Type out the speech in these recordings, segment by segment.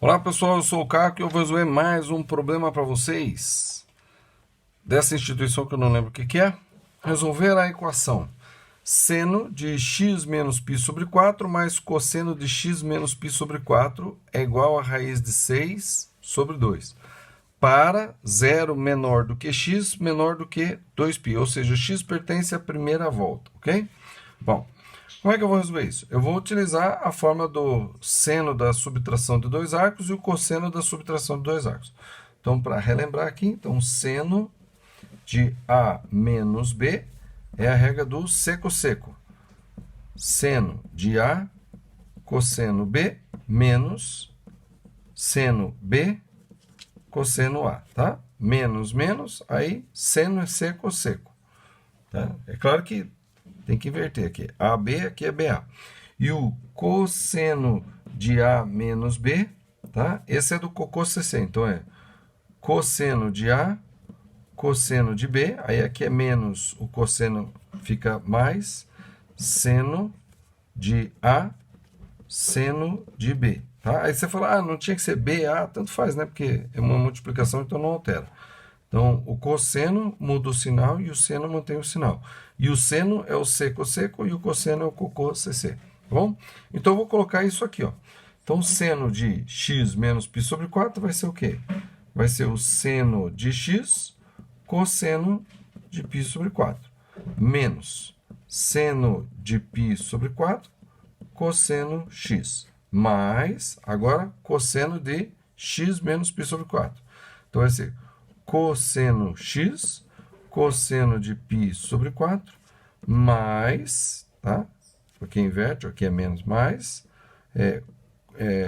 Olá pessoal, eu sou o Caco e eu vou resolver mais um problema para vocês dessa instituição que eu não lembro o que é. Resolver a equação seno de x menos π sobre 4 mais cosseno de x menos π sobre 4 é igual a raiz de 6 sobre 2 para 0 menor do que x menor do que 2π, ou seja, x pertence à primeira volta, ok? Bom, como é que eu vou resolver isso? Eu vou utilizar a forma do seno da subtração de dois arcos e o cosseno da subtração de dois arcos. Então, para relembrar aqui, então, seno de A menos B é a regra do seco-seco. Seno de A, cosseno B, menos seno B, cosseno A, tá? Menos, menos, aí seno é seco-seco. Tá? É claro que tem que inverter aqui. AB aqui é BA. E o cosseno de A menos B, tá? Esse é do cocossec. Então, é cosseno de A, cosseno de B. Aí aqui é menos, o cosseno fica mais. Seno de A, seno de B. Tá? Aí você fala, não tinha que ser BA, tanto faz, né? Porque é uma multiplicação, então não altera. Então, o cosseno muda o sinal e o seno mantém o sinal. E o seno é o seco-seco e o cosseno é o cocossec. Tá bom? Então, eu vou colocar isso aqui, ó. Então, seno de x menos π sobre 4 vai ser o quê? Vai ser o seno de x cosseno de π sobre 4. Menos seno de π sobre 4 cosseno x. Mais, agora, cosseno de x menos π sobre 4. Então, vai ser cosseno x, cosseno de π sobre 4, mais, tá? Aqui inverte, aqui é menos, mais,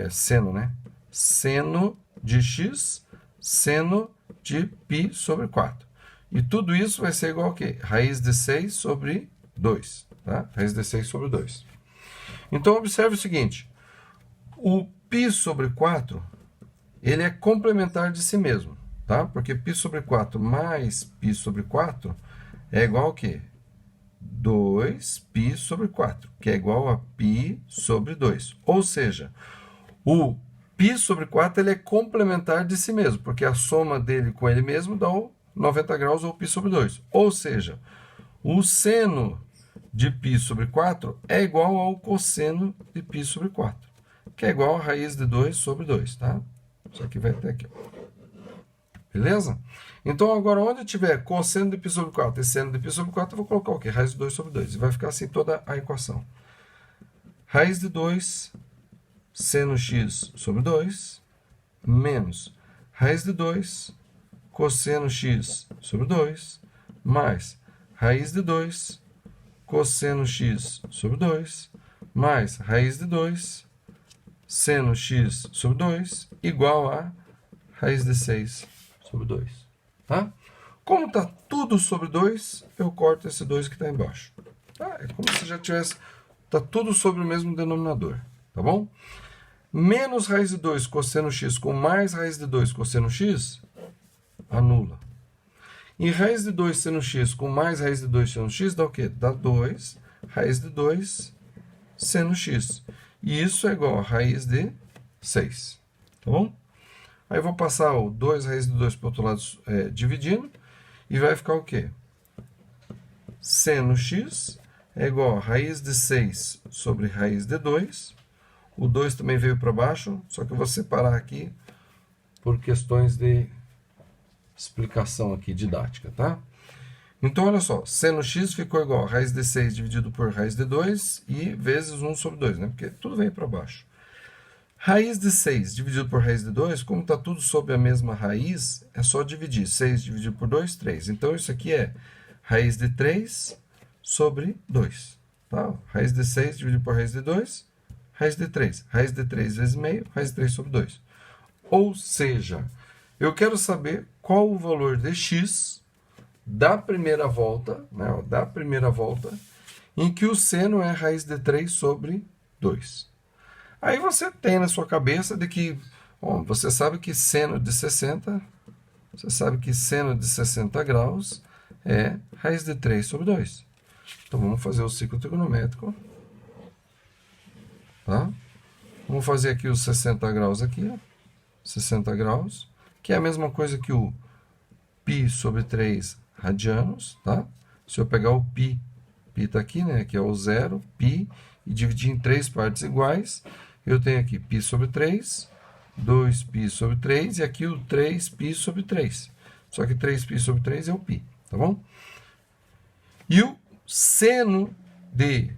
seno, né? Seno de x, seno de π sobre 4. E tudo isso vai ser igual a quê? Raiz de 6 sobre 2, tá? Raiz de 6 sobre 2. Então, observe o seguinte, o π sobre 4, ele é complementar de si mesmo. Tá? Porque π sobre 4 mais π sobre 4 é igual a quê? 2π sobre 4, que é igual a π sobre 2. Ou seja, o π sobre 4 ele é complementar de si mesmo, porque a soma dele com ele mesmo dá o 90 graus ou π sobre 2. Ou seja, o seno de π sobre 4 é igual ao cosseno de π sobre 4, que é igual a raiz de 2 sobre 2. Tá? Isso aqui vai até aqui. Beleza? Então, agora, onde tiver cosseno de π sobre 4 e seno de π sobre 4, eu vou colocar o quê? Raiz de 2 sobre 2. E vai ficar assim toda a equação. Raiz de 2, seno x sobre 2, menos raiz de 2, cosseno x sobre 2, mais raiz de 2, cosseno x sobre 2, mais raiz de 2, seno x sobre 2, igual a raiz de 6 sobre 2. Tá? Como está tudo sobre 2, eu corto esse 2 que está embaixo. Tá? É como se já tivesse... Está tudo sobre o mesmo denominador. Tá bom? Menos raiz de 2 cosseno x com mais raiz de 2 cosseno x, anula. E raiz de 2 seno x com mais raiz de 2 seno x dá o quê? Dá 2 raiz de 2 seno x. E isso é igual a raiz de 6. Tá bom? Aí eu vou passar o 2 raiz de 2 para o outro lado dividindo. E vai ficar o quê? Seno x é igual a raiz de 6 sobre raiz de 2. O 2 também veio para baixo, só que eu vou separar aqui por questões de explicação aqui didática, tá? Então, olha só, seno x ficou igual a raiz de 6 dividido por raiz de 2 e vezes 1 sobre 2, né? Porque tudo veio para baixo. Raiz de 6 dividido por raiz de 2, como está tudo sob a mesma raiz, é só dividir. 6 dividido por 2, 3. Então, isso aqui é raiz de 3 sobre 2. Tá? Raiz de 6 dividido por raiz de 2, raiz de 3. Raiz de 3 vezes meio, raiz de 3 sobre 2. Ou seja, eu quero saber qual o valor de x da primeira volta, né, da primeira volta, em que o seno é raiz de 3 sobre 2. Aí você tem na sua cabeça de que, bom, você sabe que seno de 60, você sabe que seno de 60 graus é raiz de 3 sobre 2. Então, vamos fazer o ciclo trigonométrico. Tá? Vamos fazer aqui os 60 graus aqui, ó. 60 graus, que é a mesma coisa que o π sobre 3 radianos, tá? Se eu pegar o π está aqui, né? Aqui é o zero, π, e dividir em 3 partes iguais, eu tenho aqui π sobre 3, 2π sobre 3, e aqui o 3π sobre 3. Só que 3π sobre 3 é o π, tá bom? E o seno de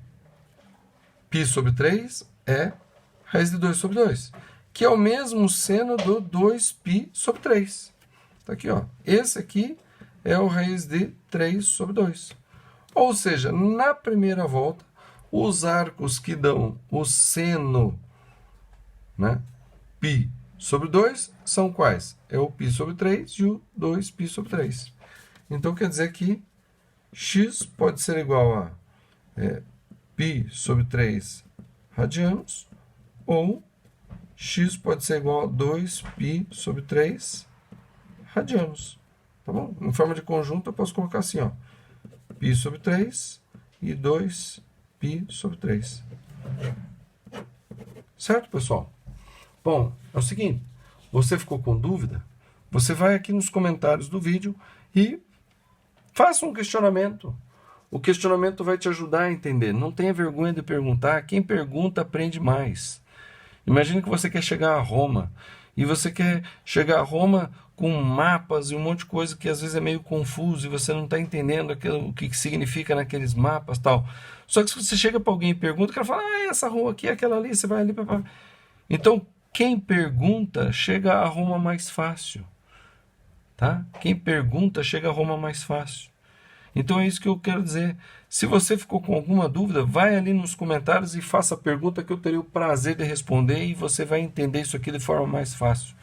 π sobre 3 é raiz de 2 sobre 2, que é o mesmo seno do 2π sobre 3. Tá aqui, ó. Esse aqui é o raiz de 3 sobre 2. Ou seja, na primeira volta, os arcos que dão o seno, né, π sobre 2 são quais? É o π sobre 3 e o 2π sobre 3. Então, quer dizer que x pode ser igual a π sobre 3 radianos, ou x pode ser igual a 2π sobre 3 radianos. Tá bom? Em forma de conjunto, eu posso colocar assim, ó, π sobre 3 e 2π sobre 3. Certo, pessoal? Bom, é o seguinte, você ficou com dúvida? Você vai aqui nos comentários do vídeo e faça um questionamento. O questionamento vai te ajudar a entender. Não tenha vergonha de perguntar. Quem pergunta aprende mais. Imagine que você quer chegar a Roma. E você quer chegar a Roma com mapas e um monte de coisa que às vezes é meio confuso e você não está entendendo o que significa naqueles mapas e tal. Só que se você chega para alguém e pergunta, o cara fala, essa rua aqui, aquela ali, você vai ali. Então, quem pergunta chega a Roma mais fácil. Tá? Quem pergunta chega a Roma mais fácil. Então é isso que eu quero dizer. Se você ficou com alguma dúvida, vai ali nos comentários e faça a pergunta que eu teria o prazer de responder e você vai entender isso aqui de forma mais fácil.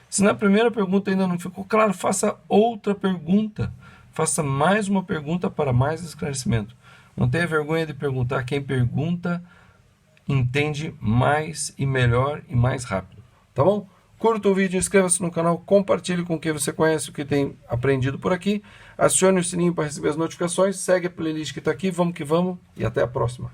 Se na primeira pergunta ainda não ficou claro, faça outra pergunta. Faça mais uma pergunta para mais esclarecimento. Não tenha vergonha de perguntar. Quem pergunta entende mais e melhor e mais rápido. Tá bom? Curta o vídeo, inscreva-se no canal, compartilhe com quem você conhece o que tem aprendido por aqui. Acione o sininho para receber as notificações, segue a playlist que está aqui, vamos que vamos e até a próxima.